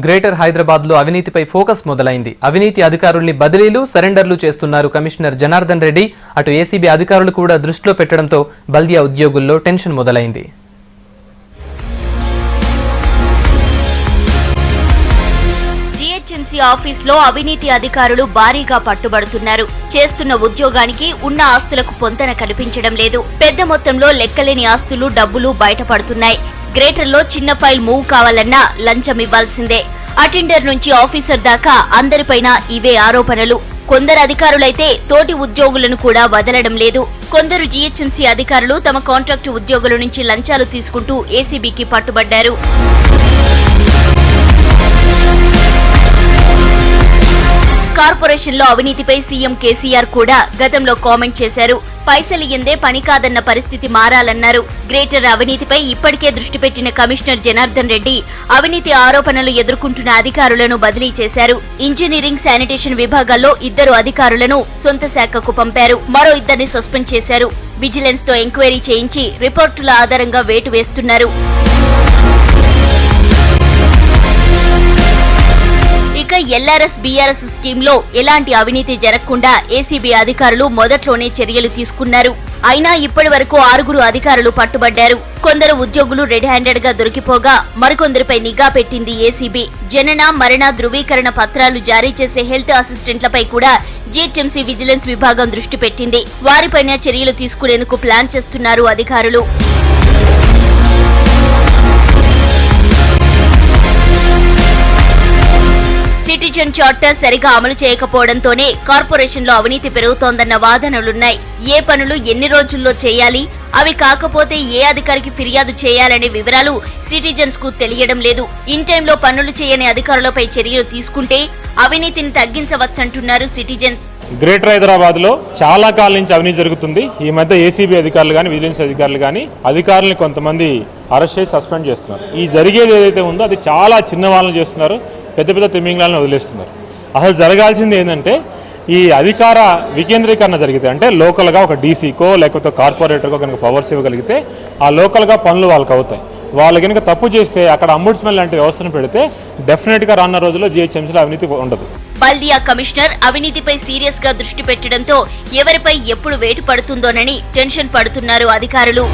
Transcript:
Greater Hyderabad లో అవినీతిపై focus మొదలైంది. అవినీతి అధికారుల్ని బదిలీలు, సరెండర్లు చేస్తున్నారు కమిషనర్ జనార్దన్ రెడ్డి. అటు ఏసీబీ అధికారులు కూడా దృష్టిలో పెట్టడంతో బల్దియా ఉద్యోగుల్లో టెన్షన్ మొదలైంది. జీహెచ్ఎంసీ ఆఫీసులో అవినీతి అధికారులు భారీగా పట్టుబడుతున్నారు. చేస్తున్న ఉద్యోగానికి ఉన్న ఆస్తులకు పొంతన కనిపించడం లేదు. పెద్ద మొత్తంలో లెక్కలేని ఆస్తులు, డబ్బులు బయటపడుతున్నాయి. గ్రేటర్ లో చిన్న ఫైల్ మూవ్ కావాలన్నా లంచం ఇవ్వాల్సిందే. అటెండర్ నుంచి ఆఫీసర్ దాకా అందరిపైన ఇవే ఆరోపణలు. కొందరు అధికారులైతే తోటి ఉద్యోగులను కూడా వదలడం లేదు. కొందరు జీహెచ్ఎంసీ అధికారులు తమ కాంట్రాక్టు ఉద్యోగుల నుంచి లంచాలు తీసుకుంటూ ఏసీబీకి పట్టుబడ్డారు. కార్పొరేషన్లో అవినీతిపై సీఎం కేసీఆర్ కూడా గతంలో కామెంట్ చేశారు. పైసలియ్యందే పని కాదన్న పరిస్థితి మారాలన్నారు. గ్రేటర్ అవినీతిపై ఇప్పటికే దృష్టి పెట్టిన కమిషనర్ జనార్దన్ రెడ్డి అవినీతి ఆరోపణలు ఎదుర్కొంటున్న అధికారులను బదిలీ చేశారు. ఇంజనీరింగ్, శానిటేషన్ విభాగాల్లో 2 అధికారులను సొంత శాఖకు పంపారు. మరో 2ని సస్పెండ్ చేశారు. విజిలెన్స్ తో ఎంక్వైరీ చేయించి రిపోర్టుల ఆధారంగా వేటు వేస్తున్నారు. ఇక ఎల్ఆర్ఎస్, బీఆర్ఎస్ స్కీమ్ లో ఎలాంటి అవినీతి జరగకుండా ఏసీబీ అధికారులు మొదట్లోనే చర్యలు తీసుకున్నారు. అయినా ఇప్పటి వరకు 6 అధికారులు పట్టుబడ్డారు. కొందరు ఉద్యోగులు రెడ్ హ్యాండెడ్ గా దొరికిపోగా మరికొందరిపై నిఘా పెట్టింది ఏసీబీ. జనన, మరణ ధృవీకరణ పత్రాలు జారీ చేసే హెల్త్ అసిస్టెంట్లపై కూడా జీహెచ్ఎంసీ విజిలెన్స్ విభాగం దృష్టి పెట్టింది. వారిపైన చర్యలు తీసుకునేందుకు ప్లాన్ చేస్తున్నారు అధికారులు. సిటిజన్ చార్టర్ సరిగా అమలు చేయకపోవడంతోనే కార్పొరేషన్లో అవినీతి పెరుగుతోందన్న వాదనలున్నాయి. ఏ పనులు ఎన్ని రోజుల్లో చేయాలి, అవి కాకపోతే ఏ అధికారికి ఫిర్యాదు చేయాలనే వివరాలు సిటిజన్స్ కు తెలియడం లేదు. ఇన్ టైంలో పనులు చేయని అధికారులపై చర్యలు తీసుకుంటే అవినీతిని తగ్గించవచ్చంటున్నారు సిటిజన్స్. గ్రేటర్ హైదరాబాద్ లో చాలా కాలం నుంచి అవినీతి జరుగుతుంది. ఈ మధ్య ఏసీబీ అధికారులు కానీ, విజిలెన్స్ అధికారులు కానీ అధికారులను కొంతమంది అరెస్ట్ చేసి సస్పెండ్ చేస్తున్నారు. ఈ జరిగేది ఏదైతే ఉందో అది చాలా చిన్న వాళ్ళని చేస్తున్నారు, పెద్ద పెద్ద తిమ్మింగ్లాలను వదిలేస్తున్నారు. అసలు జరగాల్సింది ఏంటంటే ఈ అధికార వికేంద్రీకరణ జరిగితే, అంటే లోకల్గా ఒక డీసీకో లేకపోతే కార్పొరేటర్కో కనుక పవర్స్ ఇవ్వగలిగితే ఆ లోకల్గా పనులు వాళ్ళకి అవుతాయి. వాళ్ళు కనుక తప్పు చేస్తే అక్కడ అంబుడ్స్మెన్ లాంటి వ్యవస్థను పెడితే డెఫినెట్గా రానున్న రోజుల్లో జీహెచ్ఎంసీలో అవినీతి ఉండదు. బల్దియా కమిషనర్ అవినీతిపై సీరియస్ గా దృష్టి పెట్టడంతో ఎవరిపై ఎప్పుడు వేటు పడుతుందోనని టెన్షన్ పడుతున్నారు అధికారులు.